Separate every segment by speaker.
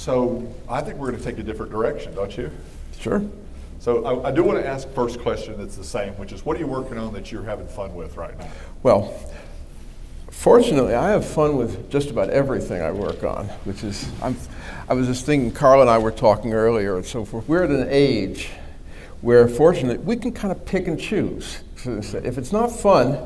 Speaker 1: So I think we're going to take a different direction, don't you?
Speaker 2: Sure.
Speaker 1: So I do want to ask first question that's the same, which is what are you working on that you're having fun with right now?
Speaker 2: Well, fortunately, I have fun with just about everything I work on, which is, I was just thinking, Carl and I were talking earlier and so forth. We're at an age where, fortunately, we can kind of pick and choose. So if it's not fun,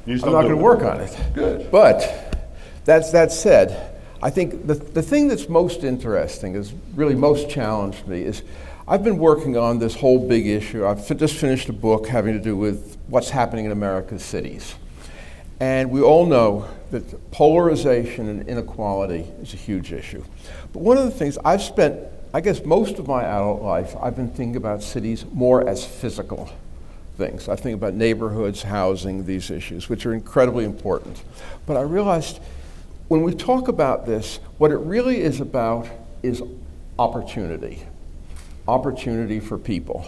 Speaker 2: I'm not going to work on it.
Speaker 1: Good.
Speaker 2: But that said, I think the thing that's most interesting, is really most challenged me, is I've been working on this whole big issue. I've just finished a book having to do with what's happening in America's cities. And we all know that polarization and inequality is a huge issue. But one of the things I've spent, I guess, most of my adult life, I've been thinking about cities more as physical things. I think about neighborhoods, housing, these issues, which are incredibly important. But I realized when we talk about this, what it really is about is opportunity. Opportunity for people.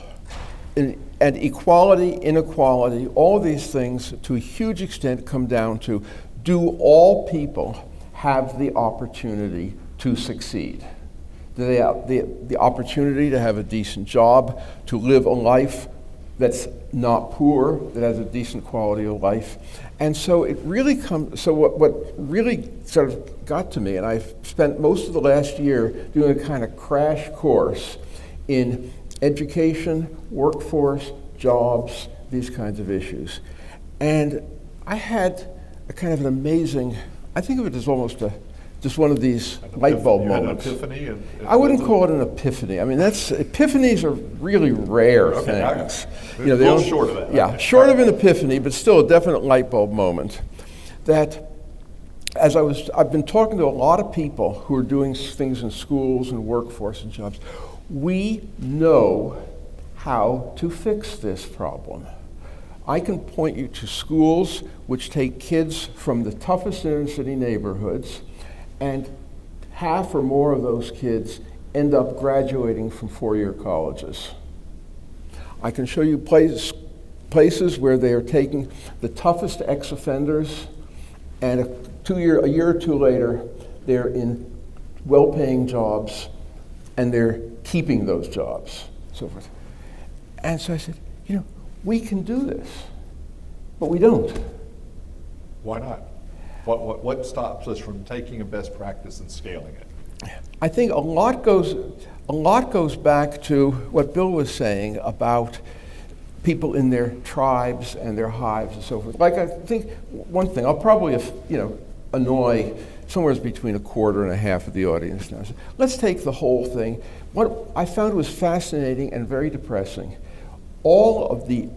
Speaker 2: And equality, inequality, all these things to a huge extent come down to, do all people have the opportunity to succeed? Do they have the opportunity to have a decent job, to live a life that's not poor, that has a decent quality of life? And so it really comes, so what really sort of got to me, and I've spent most of the last year doing a kind of crash course in education, workforce, jobs, these kinds of issues. And I had a kind of an amazing, I think of it as almost just one of these light bulb moments.
Speaker 1: An epiphany?
Speaker 2: I wouldn't call it an epiphany. I mean, epiphanies are really rare things.
Speaker 1: A little short of that.
Speaker 2: Yeah, short of an epiphany, but still a definite light bulb moment. That I've been talking to a lot of people who are doing things in schools and workforce and jobs. We know how to fix this problem. I can point you to schools which take kids from the toughest inner city neighborhoods, and half or more of those kids end up graduating from four-year colleges. I can show you places where they are taking the toughest ex-offenders, and a year or two later, they're in well-paying jobs, and they're keeping those jobs, so forth. And so I said, we can do this, but we don't.
Speaker 1: Why not? What stops us from taking a best practice and scaling it?
Speaker 2: I think a lot goes back to what Bill was saying about people in their tribes and their hives and so forth. Like, I think one thing, I'll probably annoy somewhere between a quarter and a half of the audience now. Let's take the whole thing. What I found was fascinating and very depressing. All of the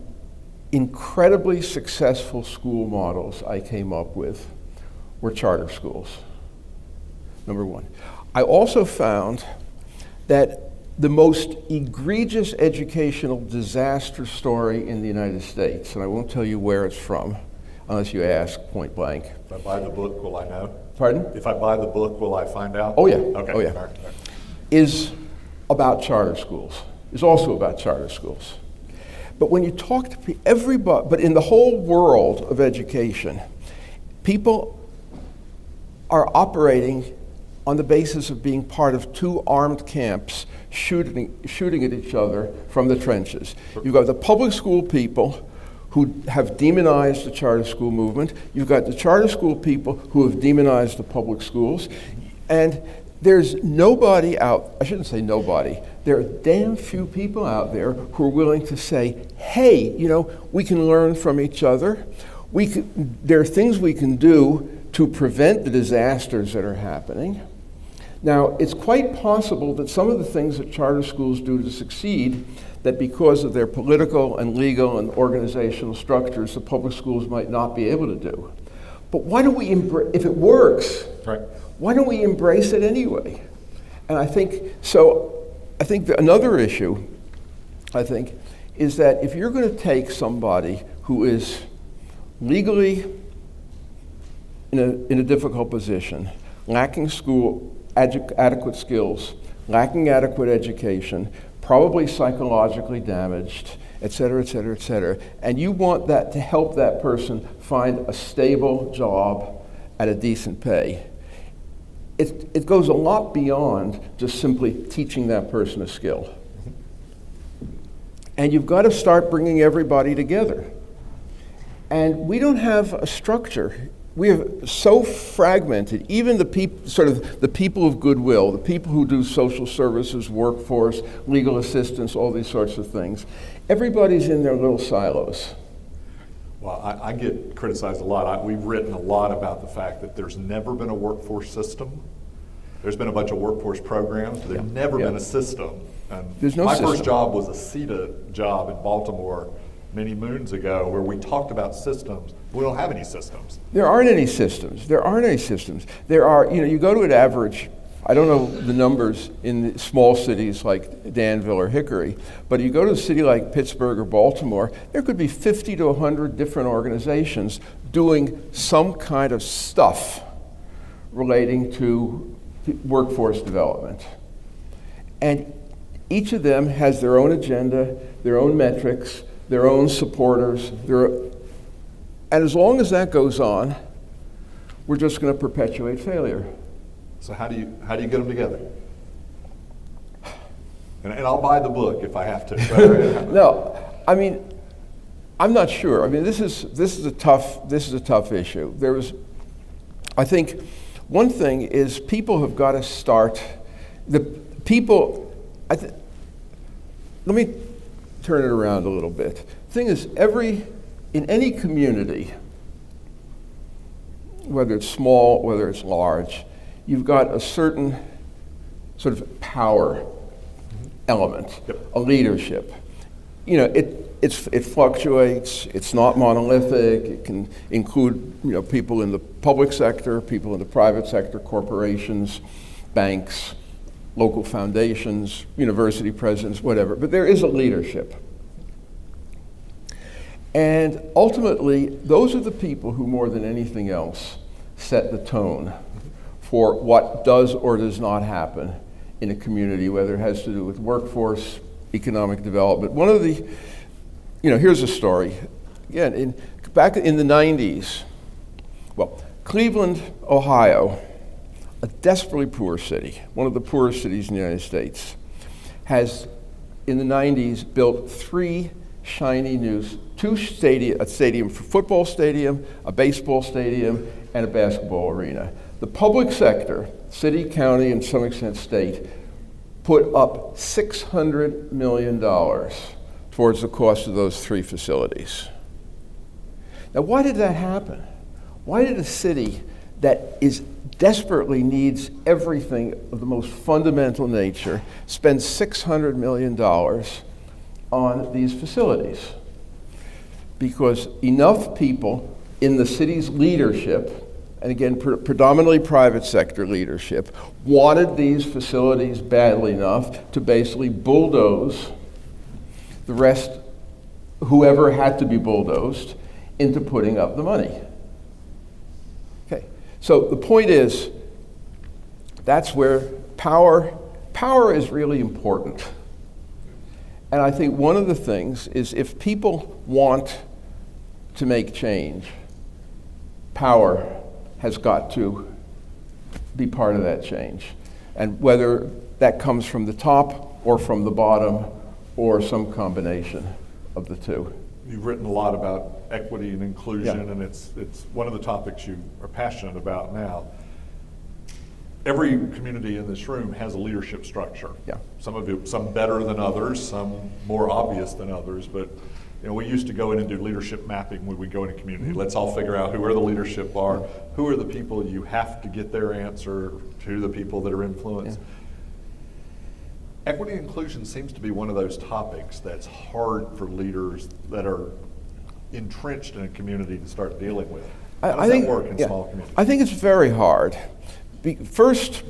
Speaker 2: incredibly successful school models I came up with were charter schools, number one. I also found that the most egregious educational disaster story in the United States, and I won't tell you where it's from, unless you ask point blank.
Speaker 1: If I buy the book, will I know?
Speaker 2: Pardon?
Speaker 1: If I buy the book, will I find out?
Speaker 2: Oh yeah.
Speaker 1: Okay.
Speaker 2: Oh yeah.
Speaker 1: All right.
Speaker 2: Is about charter schools. Is also about charter schools. But when you talk to everybody, but in the whole world of education, people are operating on the basis of being part of two armed camps shooting at each other from the trenches. You've got the public school people who have demonized the charter school movement. You've got the charter school people who have demonized the public schools. And there's nobody out, I shouldn't say nobody, there are damn few people out there who are willing to say, hey, we can learn from each other. There are things we can do to prevent the disasters that are happening. Now, it's quite possible that some of the things that charter schools do to succeed, that because of their political and legal and organizational structures, the public schools might not be able to do. But why don't we if it works,
Speaker 1: right,
Speaker 2: why don't we embrace it anyway? And I think another issue, is that if you're going to take somebody who is legally in a difficult position, lacking adequate skills, lacking adequate education, probably psychologically damaged, et cetera, et cetera, et cetera, and you want that to help that person find a stable job at a decent pay, it goes a lot beyond just simply teaching that person a skill. And you've got to start bringing everybody together. And we don't have a structure. We are so fragmented. Even the people, sort of the people of goodwill, the people who do social services, workforce, legal assistance, all these sorts of things. Everybody's in their little silos.
Speaker 1: Well, I get criticized a lot. We've written a lot about the fact that there's never been a workforce system. There's been a bunch of workforce programs, but there's never been a system. And
Speaker 2: there's no system.
Speaker 1: My first job was a CETA job in Baltimore many moons ago where we talked about systems. We don't have any systems.
Speaker 2: There aren't any systems. There aren't any systems. There are, you go to an average, I don't know the numbers in small cities like Danville or Hickory, but you go to a city like Pittsburgh or Baltimore, there could be 50 to 100 different organizations doing some kind of stuff relating to workforce development. And each of them has their own agenda, their own metrics, their own supporters, and as long as that goes on, we're just going to perpetuate failure.
Speaker 1: So how do you get them together? And I'll buy the book if I have to.
Speaker 2: No, I mean, I'm not sure. I mean, this is a tough issue. I think one thing is people have got to start. Let me turn it around a little bit. The thing is, in any community, whether it's small, whether it's large, you've got a certain sort of power element, a leadership. It fluctuates, it's not monolithic, it can include people in the public sector, people in the private sector, corporations, banks, local foundations, university presidents, whatever, but there is a leadership. And ultimately, those are the people who, more than anything else, set the tone for what does or does not happen in a community, whether it has to do with workforce, economic development. One of the, here's a story. Again, back in the 90s, Cleveland, Ohio, a desperately poor city, one of the poorest cities in the United States, has, in the 90s, built three shiny new, a stadium for football stadium, a baseball stadium, and a basketball arena. The public sector, city, county, and to some extent state, put up $600 million towards the cost of those three facilities. Now, why did that happen? Why did a city that desperately needs everything of the most fundamental nature spend $600 million on these facilities? Because enough people in the city's leadership, and again, predominantly private sector leadership, wanted these facilities badly enough to basically bulldoze the rest, whoever had to be bulldozed, into putting up the money. Okay, so the point is, that's where power is really important. And I think one of the things is if people want to make change, power has got to be part of that change. And whether that comes from the top or from the bottom or some combination of the two.
Speaker 1: You've written a lot about equity and inclusion, and it's one of the topics you are passionate about now. Every community in this room has a leadership structure.
Speaker 2: Yeah.
Speaker 1: Some better than others, some more obvious than others, but we used to go in and do leadership mapping when we go in a community. Let's all figure out who are the leadership are, who are the people you have to get their answer to, the people that are influenced. Yeah. Equity and inclusion seems to be one of those topics that's hard for leaders that are entrenched in a community to start dealing with. How does that work in small communities?
Speaker 2: I think it's very hard. First,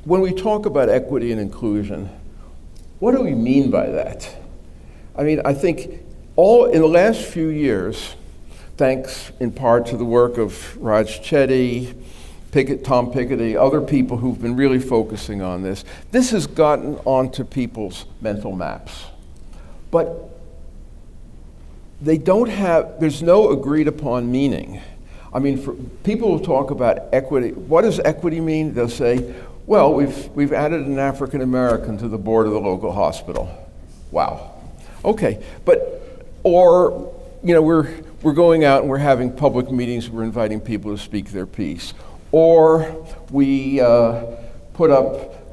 Speaker 2: when we talk about equity and inclusion, what do we mean by that? I mean, I think in the last few years, thanks in part to the work of Raj Chetty, Tom Piketty, other people who've been really focusing on this has gotten onto people's mental maps. But there's no agreed upon meaning. I mean, for people who talk about equity, what does equity mean? They'll say, well, we've added an African American to the board of the local hospital. Wow. Okay, or we're going out and we're having public meetings, we're inviting people to speak their piece. Or we gave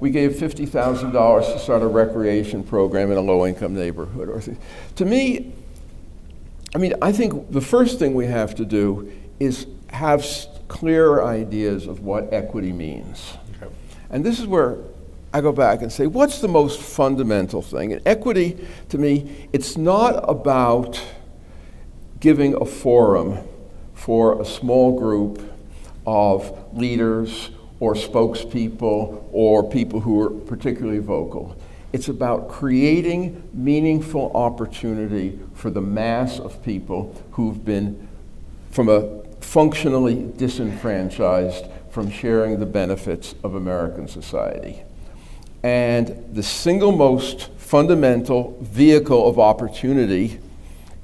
Speaker 2: $50,000 to start a recreation program in a low-income neighborhood. To me, I think the first thing we have to do is have clear ideas of what equity means. Okay. And this is where I go back and say, what's the most fundamental thing? And equity, to me, it's not about giving a forum for a small group of leaders or spokespeople or people who are particularly vocal. It's about creating meaningful opportunity for the mass of people who've been functionally disenfranchised from sharing the benefits of American society. And the single most fundamental vehicle of opportunity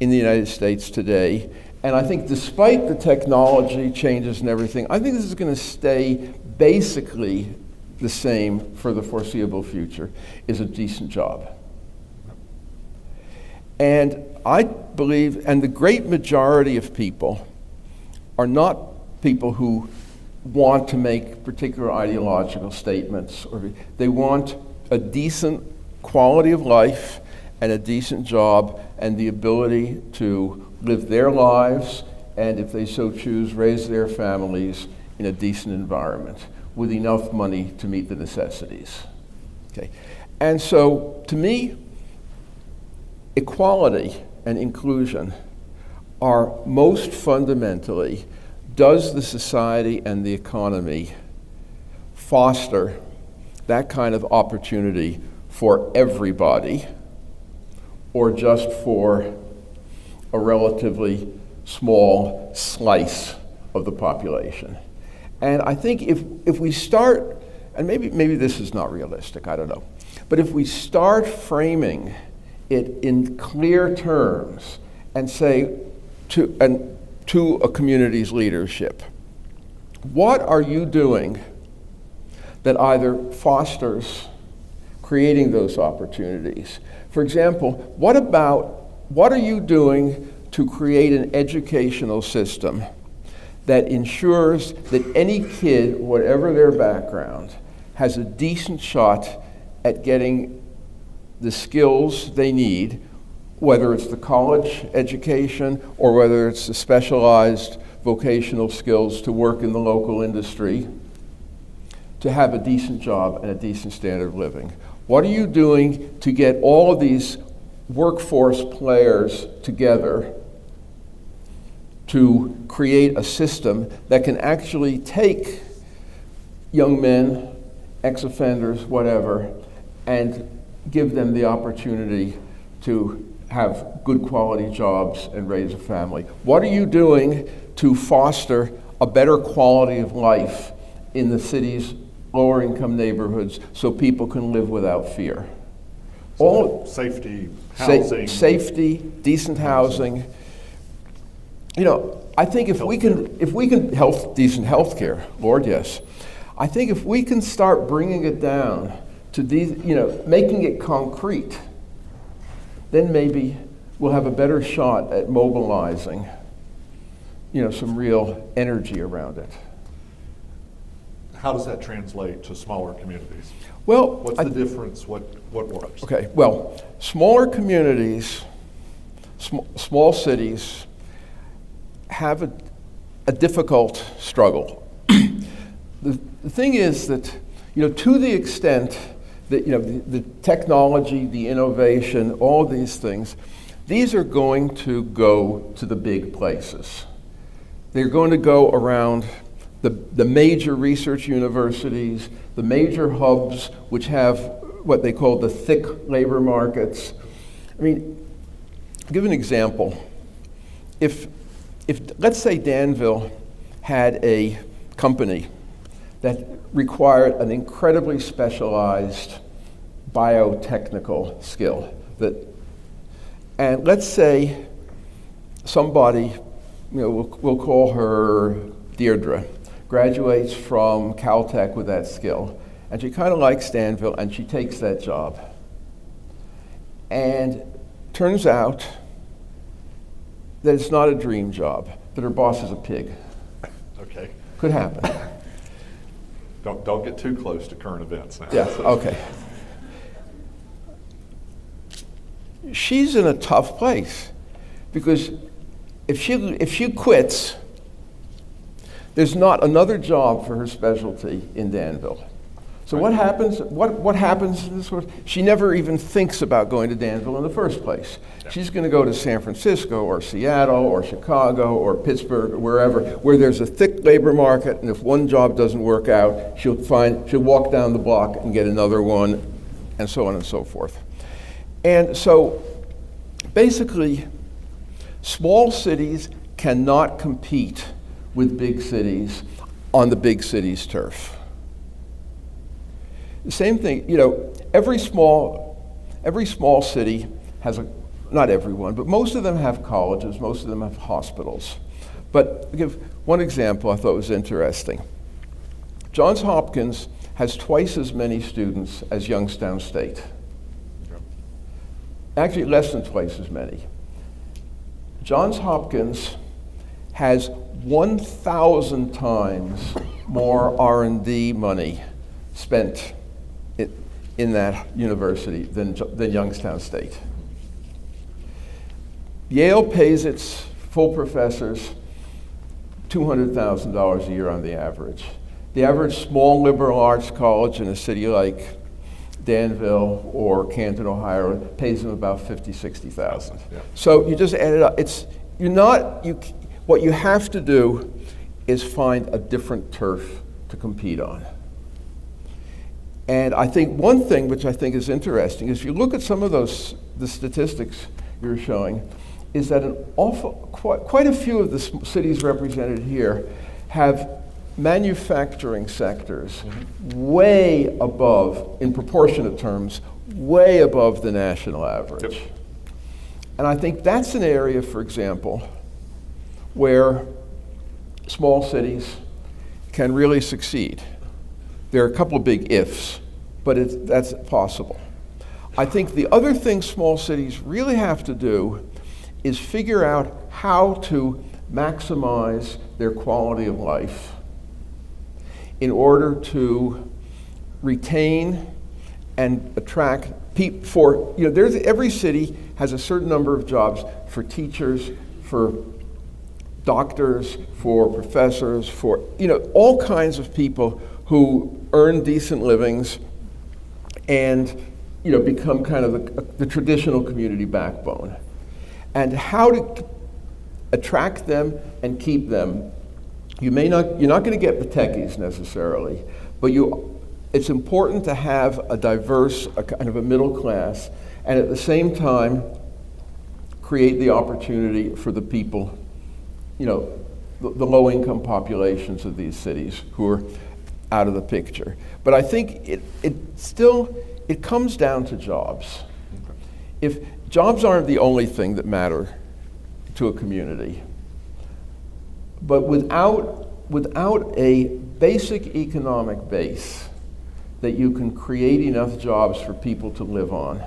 Speaker 2: in the United States today, and I think despite the technology changes and everything, I think this is going to stay basically the same for the foreseeable future, is a decent job. And I believe, and the great majority of people are not people who want to make particular ideological statements, or they want a decent quality of life and a decent job and the ability to live their lives and, if they so choose, raise their families in a decent environment with enough money to meet the necessities. Okay. And so, to me, equality and inclusion are most fundamentally, does the society and the economy foster that kind of opportunity for everybody, or just for a relatively small slice of the population? And I think if we start, and maybe this is not realistic, I don't know, but if we start framing it in clear terms and say to a community's leadership, what are you doing that either fosters creating those opportunities? For example, what are you doing to create an educational system that ensures that any kid, whatever their background, has a decent shot at getting the skills they need, whether it's the college education or whether it's the specialized vocational skills to work in the local industry, to have a decent job and a decent standard of living? What are you doing to get all of these workforce players together to create a system that can actually take young men, ex-offenders, whatever, and give them the opportunity to have good quality jobs and raise a family? What are you doing to foster a better quality of life in the city's lower income neighborhoods so people can live without fear?
Speaker 1: So safety, housing.
Speaker 2: Safety, decent housing. I think if we can decent health care, Lord, yes. I think if we can start bringing it down to these, making it concrete, then maybe we'll have a better shot at mobilizing, some real energy around it.
Speaker 1: How does that translate to smaller communities?
Speaker 2: Well,
Speaker 1: what's the difference? What works?
Speaker 2: Okay, well, smaller communities, small cities have a difficult struggle. The thing is that, to the extent that, the technology, the innovation, all these things, these are going to go to the big places. They're going to go around the major research universities, the major hubs, which have what they call the thick labor markets. I'll give an example. If let's say Danville had a company that required an incredibly specialized biotechnical skill, and let's say somebody we'll call her Deirdre, graduates from Caltech with that skill, and she kind of likes Danville, and she takes that job. And turns out that it's not a dream job, that her boss is a pig.
Speaker 1: Okay.
Speaker 2: Could happen.
Speaker 1: Don't get too close to current events now.
Speaker 2: Yeah, okay. She's in a tough place because if she quits, there's not another job for her specialty in Danville. So what happens? What happens in this? She never even thinks about going to Danville in the first place. Yeah. She's going to go to San Francisco or Seattle or Chicago or Pittsburgh or wherever, where there's a thick labor market, and if one job doesn't work out, she'll walk down the block and get another one, and so on and so forth. And so, basically, small cities cannot compete with big cities on the big cities' turf. The same thing, every small city has not everyone, but most of them have colleges, most of them have hospitals. But I'll give one example I thought was interesting. Johns Hopkins has twice as many students as Youngstown State. Actually, less than twice as many. Johns Hopkins has 1,000 times more R&D money spent in that university than Youngstown State. Yale pays its full professors $200,000 a year on the average. The average small liberal arts college in a city like Danville or Canton, Ohio, pays them about $50,000, $60,000. Yeah. So you just add it up. What you have to do is find a different turf to compete on. And I think one thing which I think is interesting is if you look at some of the statistics you're showing, is that quite a few of the cities represented here have manufacturing sectors way above, in proportionate terms, way above the national average. Yep. And I think that's an area, for example, where small cities can really succeed. There are a couple of big ifs, but that's possible. I think the other thing small cities really have to do is figure out how to maximize their quality of life in order to retain and attract people every city has a certain number of jobs for teachers, for doctors, for professors, for all kinds of people who earn decent livings and become kind of the traditional community backbone. And how to attract them and keep them. You're not going to get the techies necessarily, but it's important to have a diverse, a kind of a middle class, and at the same time create the opportunity for the people, the low-income populations of these cities who are out of the picture. But I think it comes down to jobs. If jobs aren't the only thing that matter to a community, but without a basic economic base that you can create enough jobs for people to live on,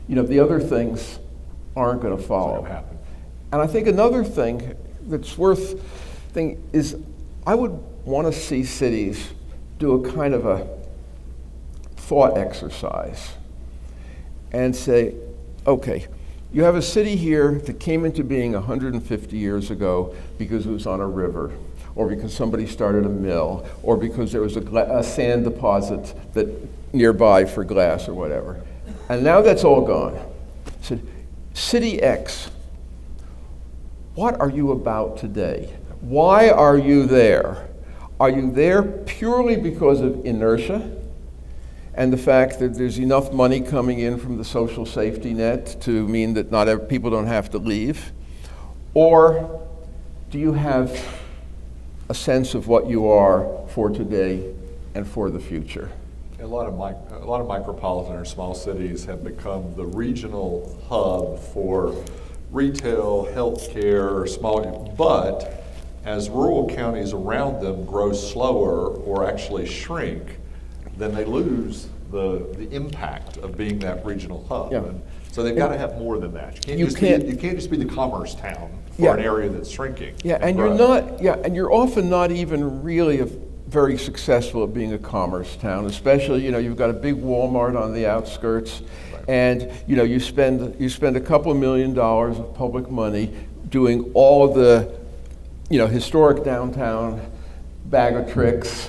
Speaker 2: the other things aren't going to follow. And I think another thing that's worth thinking is I would want to see cities do a kind of a thought exercise and say, okay, you have a city here that came into being 150 years ago because it was on a river, or because somebody started a mill, or because there was a sand deposit nearby for glass or whatever. And now that's all gone. So, City X, what are you about today? Why are you there? Are you there purely because of inertia and the fact that there's enough money coming in from the social safety net to mean that people don't have to leave? Or do you have a sense of what you are for today and for the future?
Speaker 1: A lot of micropolitan or small cities have become the regional hub for retail, healthcare, small, but as rural counties around them grow slower or actually shrink, then they lose the impact of being that regional hub.
Speaker 2: Yeah.
Speaker 1: And so they've got to have more than that.
Speaker 2: You can't
Speaker 1: just be the commerce town for
Speaker 2: Yeah.
Speaker 1: an area that's shrinking.
Speaker 2: Yeah, and you're
Speaker 1: grow.
Speaker 2: not. Yeah, and you're often not even really very successful at being a commerce town. Especially, you've got a big Walmart on the outskirts,
Speaker 1: Right.
Speaker 2: and you spend a couple of $1 million of public money doing all of the, historic downtown bag of tricks,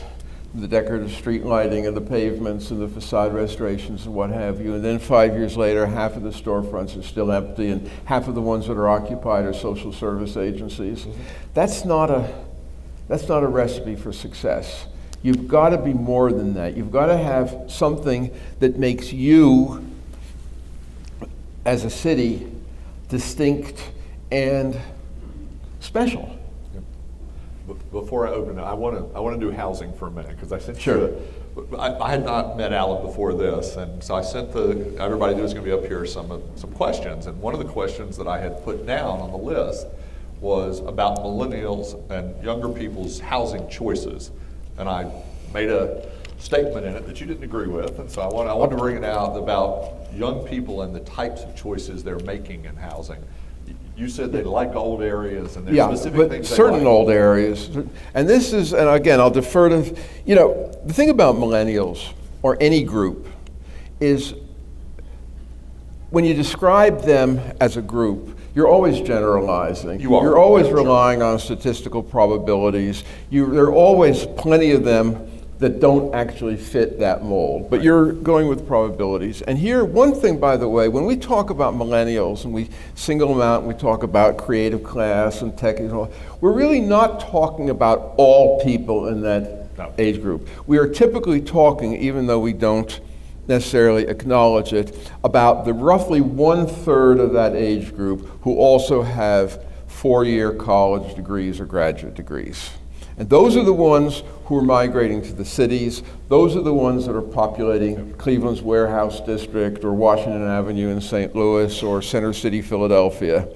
Speaker 2: the decorative street lighting and the pavements and the facade restorations and what have you. And then 5 years later, half of the storefronts are still empty, and half of the ones that are occupied are social service agencies.
Speaker 1: Mm-hmm.
Speaker 2: That's not a recipe for success. You've got to be more than that. You've got to have something that makes you, as a city, distinct and special.
Speaker 1: Before I open it, I want to do housing for a minute, because I sent
Speaker 2: Sure.
Speaker 1: I had not met Alan before this, and so I sent everybody who was going to be up here some questions, and one of the questions that I had put down on the list was about millennials and younger people's housing choices, and I made a statement in it that you didn't agree with, and so I want to bring it out about young people and the types of choices they're making in housing. You said they like old areas, and there's specific
Speaker 2: but
Speaker 1: things they
Speaker 2: certain
Speaker 1: like.
Speaker 2: old areas. And this is, and again, I'll defer to, the thing about millennials, or any group, is when you describe them as a group, you're always generalizing.
Speaker 1: You are.
Speaker 2: You're always
Speaker 1: Sure.
Speaker 2: relying on statistical probabilities. There are always plenty of them that don't actually fit that mold, but you're going with probabilities. And here, one thing, by the way, when we talk about millennials and we single them out and we talk about creative class and tech and all, we're really not talking about all people in that age group. We are typically talking, even though we don't necessarily acknowledge it, about the roughly 1/3 of that age group who also have 4-year college degrees or graduate degrees. And those are the ones who are migrating to the cities. Those are the ones that are populating Cleveland's Warehouse District or Washington Avenue in St. Louis or Center City, Philadelphia.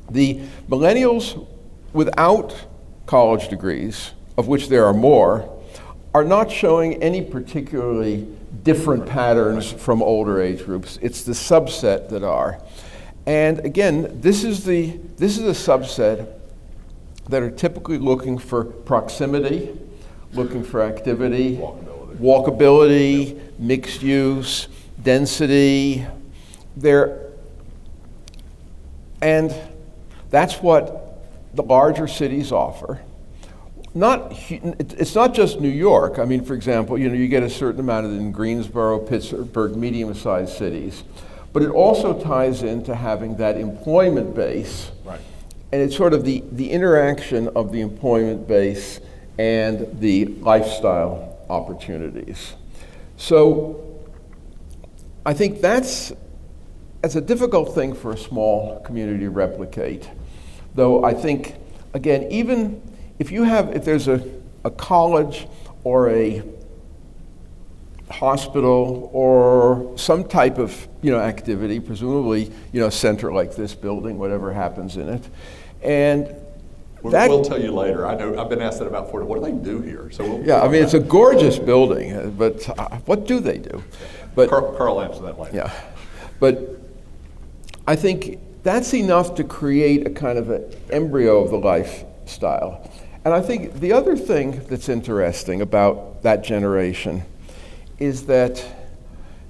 Speaker 2: The millennials without college degrees, of which there are more, are not showing any particularly different patterns from older age groups. It's the subset that are. And again, this is a subset that are typically looking for proximity, looking for activity, walkability, mixed use, density. And that's what the larger cities offer. It's not just New York. I mean, for example, you get a certain amount of it in Greensboro, Pittsburgh, medium-sized cities. But it also ties into having that employment base.
Speaker 1: Right.
Speaker 2: And it's sort of the interaction of the employment base and the lifestyle opportunities. So I think that's a difficult thing for a small community to replicate. Though I think, again, even if there's a college or a hospital or some type of activity, presumably a center like this building, whatever happens in it, and
Speaker 1: we'll tell you later. I know I've been asked that about 40. What do they do here? So
Speaker 2: it's a gorgeous building, but what do they do? But
Speaker 1: Carl answered that later.
Speaker 2: Yeah, but I think that's enough to create a kind of an embryo of the lifestyle. And I think the other thing that's interesting about that generation is that,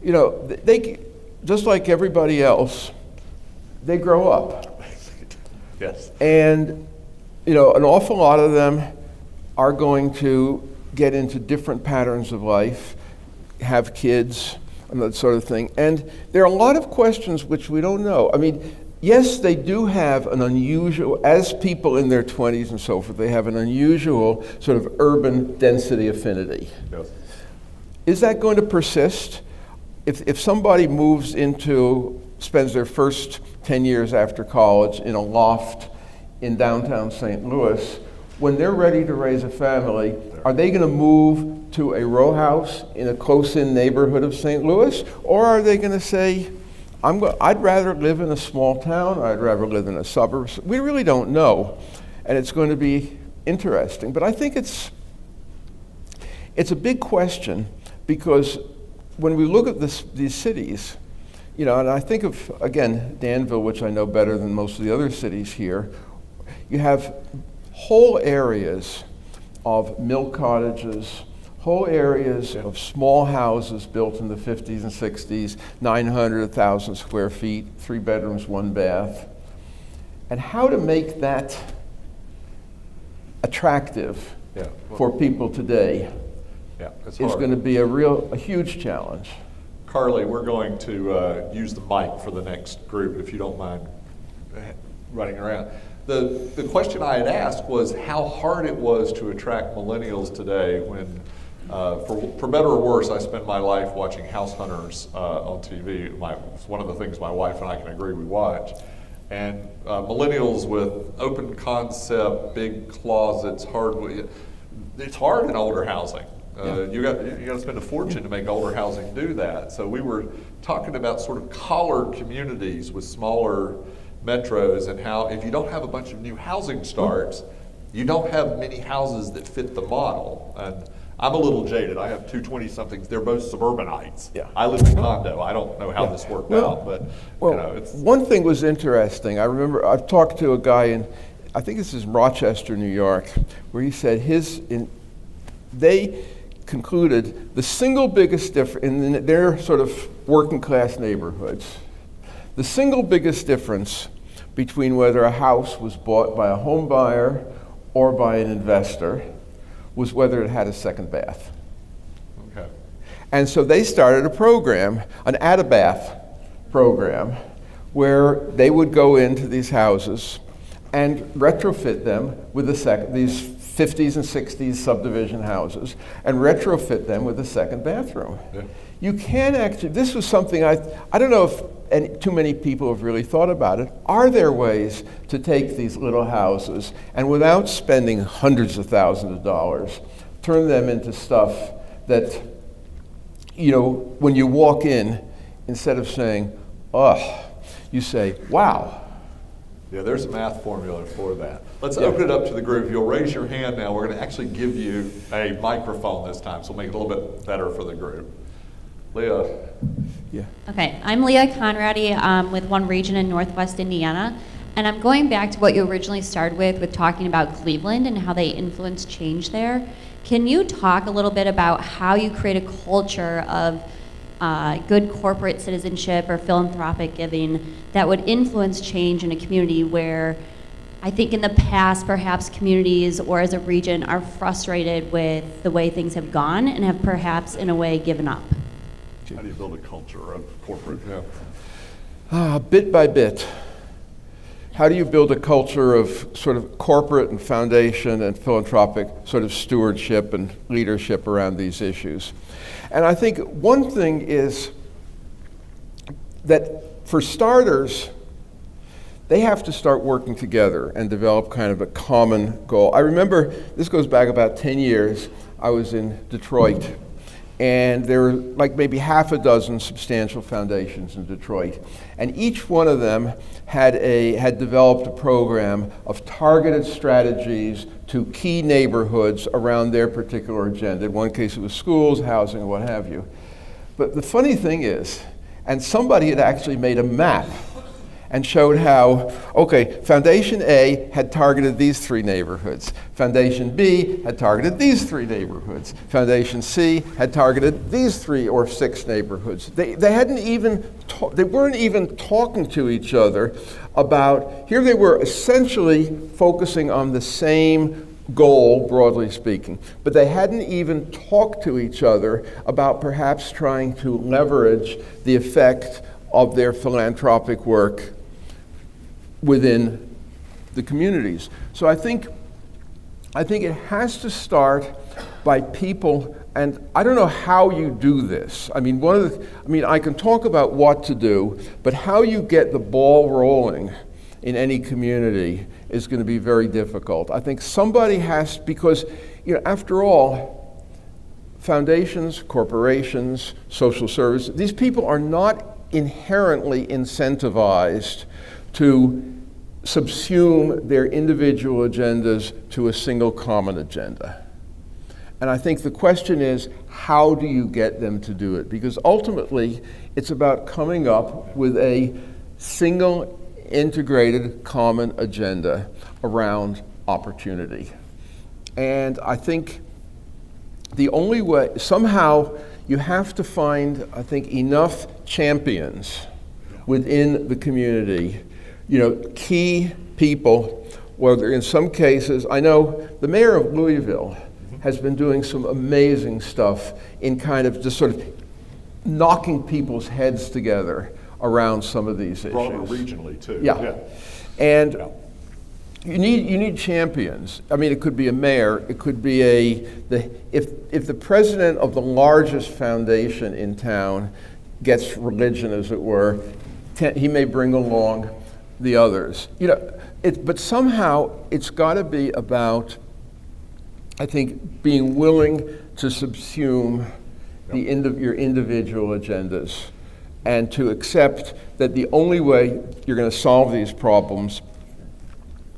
Speaker 2: they, just like everybody else, they grow up.
Speaker 1: Yes.
Speaker 2: And, an awful lot of them are going to get into different patterns of life, have kids, and that sort of thing. And there are a lot of questions which we don't know. I mean, yes, they do have an unusual, as people in their 20s and so forth, they have an unusual sort of urban density affinity.
Speaker 1: Yes.
Speaker 2: Is that going to persist? If somebody spends their first 10 years after college in a loft in downtown St. Louis, when they're ready to raise a family, are they going to move to a row house in a close-in neighborhood of St. Louis? Or are they going to say, I'd rather live in a small town, I'd rather live in a suburb. We really don't know, and it's going to be interesting. But I think it's a big question, because when we look at these cities, you know, and I think of, again, Danville, which I know better than most of the other cities here, you have whole areas of mill cottages, whole areas of small houses built in the 50s and 60s, 900, 1,000 square feet, 3 bedrooms, 1 bath. And how to make that attractive for people today is going to be a huge challenge.
Speaker 1: Carly, we're going to use the mic for the next group, if you don't mind running around. The question I had asked was how hard it was to attract millennials today when, for better or worse, I spend my life watching House Hunters on TV. It's one of the things my wife and I can agree we watch. And millennials with open concept, big closets, hardwood. It's hard in older housing. You got to spend a fortune to make older housing do that. So we were talking about sort of collared communities with smaller metros, and how if you don't have a bunch of new housing starts, you don't have many houses that fit the model. And I'm a little jaded. I have two 20-somethings. They're both suburbanites. Yeah. I live in a condo. I don't know how this worked out, but you know, it's
Speaker 2: one thing was interesting. I remember I've talked to a guy in, I think this is Rochester, New York, where he said they concluded the single biggest difference in their sort of working class neighborhoods, the single biggest difference between whether a house was bought by a home buyer or by an investor was whether it had a second bath.
Speaker 1: okay.
Speaker 2: And so they started a program, an add-a-bath program, where they would go into these houses and retrofit them with these 50s and 60s subdivision houses, and retrofit them with a second bathroom. Yeah. You can actually, this was something I don't know if too many people have really thought about it. Are there ways to take these little houses and without spending hundreds of thousands of dollars, turn them into stuff that, you know, when you walk in, instead of saying, oh, you say, wow.
Speaker 1: Yeah, there's a math formula for that. Let's open it up to the group. You'll raise your hand now. We're going to actually give you a microphone this time, so we'll make it a little bit better for the group. Leah.
Speaker 3: Yeah. Okay, I'm Leah Conradi with One Region in Northwest Indiana, and I'm going back to what you originally started with talking about Cleveland and how they influence change there. Can you talk a little bit about how you create a culture of good corporate citizenship or philanthropic giving that would influence change in a community where I think in the past perhaps communities or as a region are frustrated with the way things have gone and have perhaps in a way given up?
Speaker 1: How do you build a culture of corporate?
Speaker 2: Bit by bit. How do you build a culture of sort of corporate and foundation and philanthropic sort of stewardship and leadership around these issues? And I think one thing is that for starters, they have to start working together and develop kind of a common goal. I remember, this goes back about 10 years, I was in Detroit, and there were like maybe half a dozen substantial foundations in Detroit. And each one of them had developed a program of targeted strategies to key neighborhoods around their particular agenda. In one case it was schools, housing, or what have you. But the funny thing is, and somebody had actually made a map and showed how, okay, Foundation A had targeted these 3 neighborhoods. Foundation B had targeted these 3 neighborhoods. Foundation C had targeted these 3 or 6 neighborhoods. They hadn't even, they weren't even talking to each other about, here they were essentially focusing on the same goal, broadly speaking, but they hadn't even talked to each other about perhaps trying to leverage the effect of their philanthropic work within the communities. So I think it has to start by people, and I don't know how you do this. I mean, I can talk about what to do, but how you get the ball rolling in any community is going to be very difficult. I think somebody has, because, you know, after all, foundations, corporations, social services, these people are not inherently incentivized to subsume their individual agendas to a single common agenda. And I think the question is, how do you get them to do it? Because ultimately, it's about coming up with a single, integrated, common agenda around opportunity. And I think the only way, somehow, you have to find, I think, enough champions within the community, key people, whether in some cases, I know the mayor of Louisville has been doing some amazing stuff in kind of just sort of knocking people's heads together around some of these issues.
Speaker 1: Broader regionally, too.
Speaker 2: Yeah. And you need champions. I mean, it could be a mayor, it could be if the president of the largest foundation in town gets religion, as it were, he may bring along the others. But somehow it's got to be about, I think, being willing to subsume your individual agendas and to accept that the only way you're going to solve these problems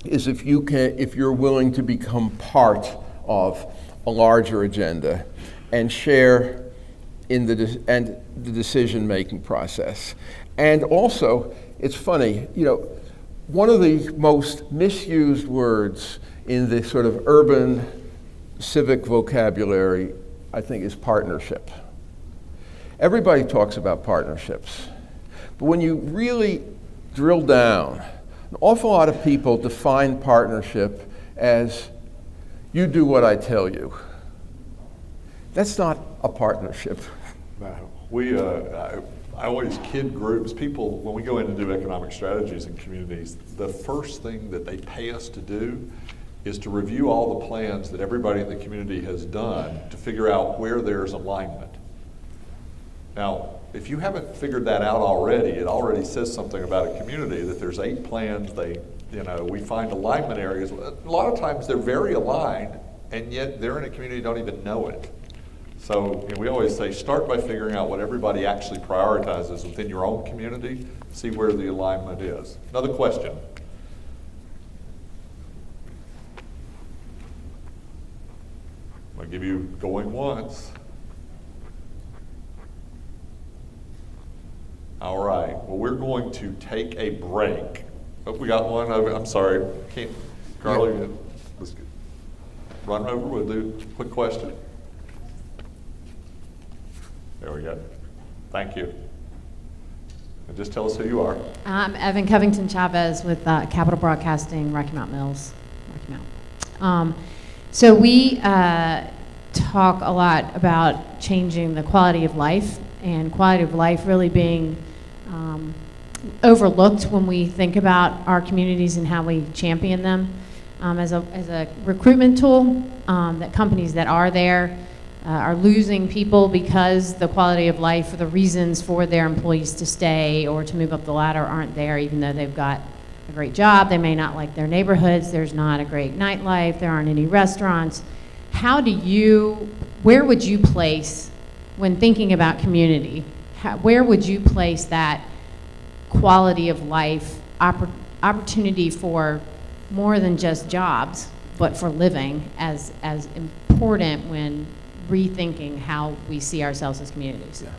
Speaker 2: is if you're willing to become part of a larger agenda and share in the decision-making process. And also, it's funny, one of the most misused words in the sort of urban civic vocabulary, I think, is partnership. Everybody talks about partnerships, but when you really drill down, an awful lot of people define partnership as you do what I tell you. That's not a partnership.
Speaker 1: No. I always kid groups, people, when we go in and do economic strategies in communities, the first thing that they pay us to do is to review all the plans that everybody in the community has done to figure out where there's alignment. Now, if you haven't figured that out already, it already says something about a community, that there's 8 plans, we find alignment areas. A lot of times they're very aligned, and yet they're in a community don't even know it. So we always say, start by figuring out what everybody actually prioritizes within your own community, see where the alignment is. Another question. I'll give you going once. All right, well, we're going to take a break. Oh, we got one over, I'm sorry, Carly, let's run over, we'll do a quick question. There we go. Thank you. And just tell us who you are.
Speaker 4: I'm Evan Covington Chavez with Capital Broadcasting, Rocky Mount Mills. So we talk a lot about changing the quality of life, and quality of life really being overlooked when we think about our communities and how we champion them as a recruitment tool. That companies that are there are losing people because the quality of life or the reasons for their employees to stay or to move up the ladder aren't there, even though they've got a great job. They may not like their neighborhoods. There's not a great nightlife. There aren't any restaurants. Where would you place, when thinking about community, where would you place that quality of life opportunity for more than just jobs, but for living as important when rethinking how we see ourselves as communities?
Speaker 2: Yeah.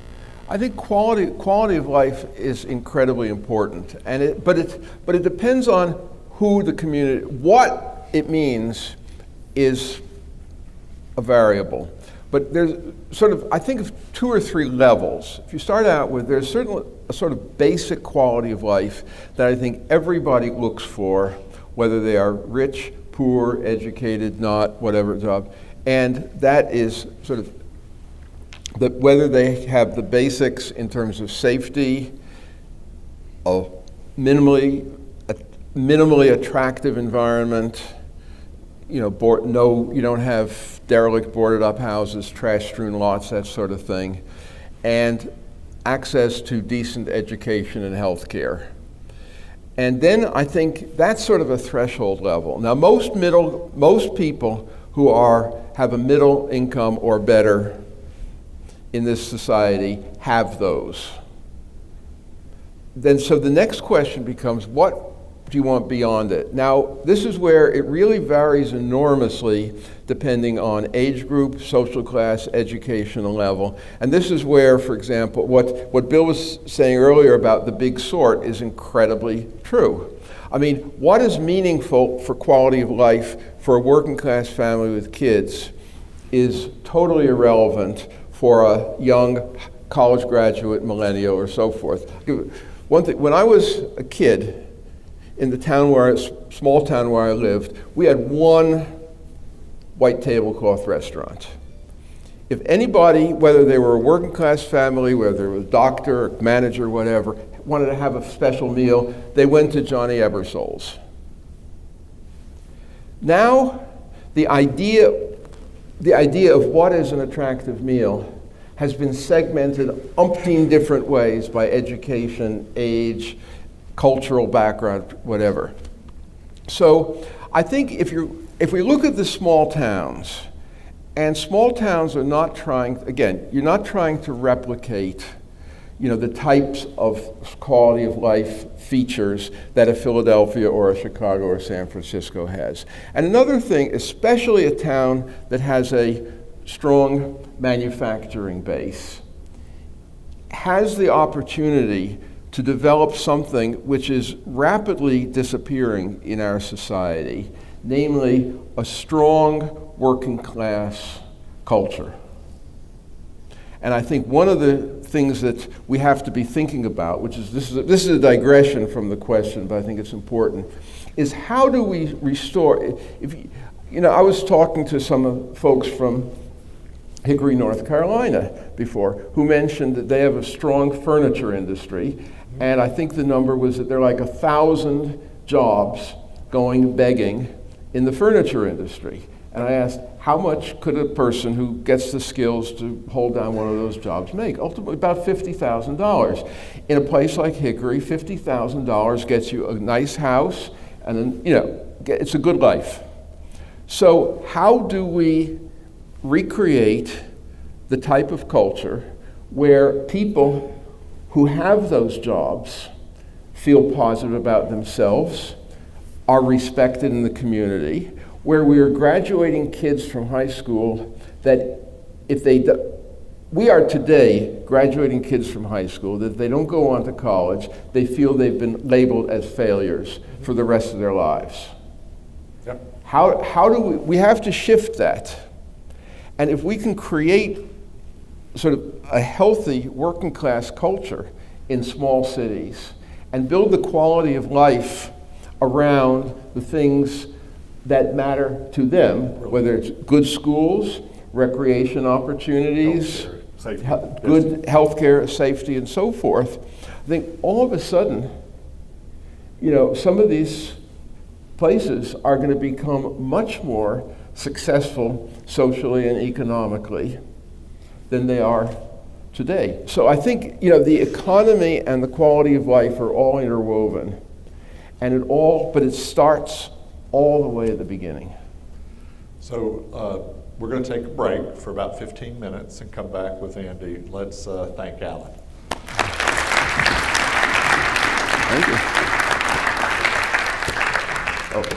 Speaker 2: I think quality of life is incredibly important, but it depends on who the community. What it means is a variable, but there's sort of, I think, of 2 or 3 levels. If you start out with, there's certainly a sort of basic quality of life that I think everybody looks for, whether they are rich, poor, educated, not, whatever job, and that is sort of that whether they have the basics in terms of safety, a minimally attractive environment, you don't have derelict boarded up houses, trash strewn lots, that sort of thing, and access to decent education and health care. And then I think that's sort of a threshold level. Now most people who have a middle income or better in this society have those. then so the next question becomes, what do you want beyond it? Now, this is where it really varies enormously depending on age group, social class, educational level. And this is where, for example, what Bill was saying earlier about the big sort is incredibly true. I mean, what is meaningful for quality of life for a working class family with kids is totally irrelevant for a young college graduate, millennial, or so forth. One thing, when I was a kid, in the small town where I lived, we had one white tablecloth restaurant. If anybody, whether they were a working class family, whether they were a doctor, manager, whatever, wanted to have a special meal, they went to Johnny Ebersol's. Now, the idea of what is an attractive meal has been segmented umpteen different ways by education, age, cultural background, whatever. So I think if we look at the small towns, and small towns are not trying, again, you're not trying to replicate, the types of quality of life features that a Philadelphia or a Chicago or San Francisco has. And another thing, especially a town that has a strong manufacturing base, has the opportunity to develop something which is rapidly disappearing in our society, namely a strong working class culture. And I think one of the things that we have to be thinking about, which is this is a digression from the question, but I think it's important, is how do we restore? I was talking to some folks from Hickory, North Carolina before, who mentioned that they have a strong furniture industry, and I think the number was that there are like 1,000 jobs going begging in the furniture industry. And I asked, how much could a person who gets the skills to hold down one of those jobs make? Ultimately, about $50,000. In a place like Hickory, $50,000 gets you a nice house, and then, it's a good life. So how do we recreate the type of culture where people who have those jobs feel positive about themselves, are respected in the community, where we are graduating kids from high school that we are today graduating kids from high school that if they don't go on to college, they feel they've been labeled as failures for the rest of their lives.
Speaker 1: Yep.
Speaker 2: How do we have to shift that. And if we can create sort of a healthy working class culture in small cities and build the quality of life around the things that matter to them, whether it's good schools, recreation opportunities, good healthcare, safety, and so forth, I think all of a sudden, some of these places are going to become much more successful socially and economically than they are today. So I think, the economy and the quality of life are all interwoven, but it starts all the way at the beginning.
Speaker 1: So we're going to take a break for about 15 minutes and come back with Andy. Let's thank Alan.
Speaker 2: Thank you. Okay.